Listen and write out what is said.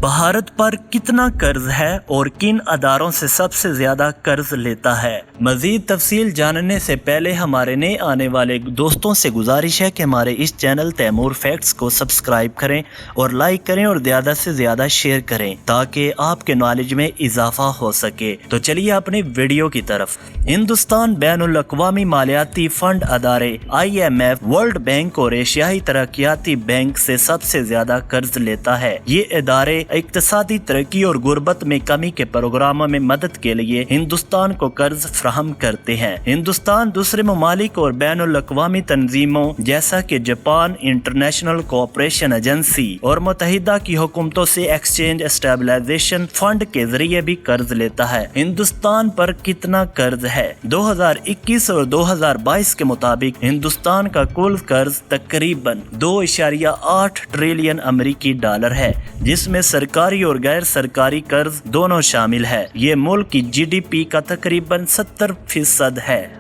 भारत पर कितना कर्ज है और किन अदारों से सबसे ज्यादा कर्ज लेता है। मजीद तफसील जानने से पहले हमारे नए आने वाले दोस्तों से गुजारिश है कि हमारे इस चैनल तैमूर फैक्ट्स को सब्सक्राइब करें और लाइक करें और ज़्यादा से ज़्यादा शेयर करें ताकि आपके नॉलेज में इजाफा हो सके। तो चलिए अपनी वीडियो की तरफ। हिंदुस्तान बैनुल अक़वामी मालियाती फंड अदारे IMF, वर्ल्ड बैंक और एशियाई तरक्याती बैंक से सबसे ज्यादा कर्ज लेता है। ये इदारे इक्तिसादी तरक्की और गुर्बत में कमी के प्रोग्रामों में मदद के लिए हिंदुस्तान को कर्ज फ्राहम करते हैं। हिंदुस्तान दूसरे ममालिक और बैनुल अक़वामी तंजीमों जैसा कि जापान इंटरनेशनल कोऑपरेशन एजेंसी और मुत्तहिदा की हुकूमतों से एक्सचेंज स्टेबलाइजेशन फंड के जरिए भी कर्ज लेता है। हिंदुस्तान पर कितना कर्ज है? 2021 और 2022 के मुताबिक हिंदुस्तान का कुल कर्ज तकरीबन 2.8 ट्रिलियन अमेरिकी डॉलर है, जिसमें सरकारी और गैर सरकारी कर्ज दोनों शामिल है। ये मुल्क की GDP का तकरीबन 70% है।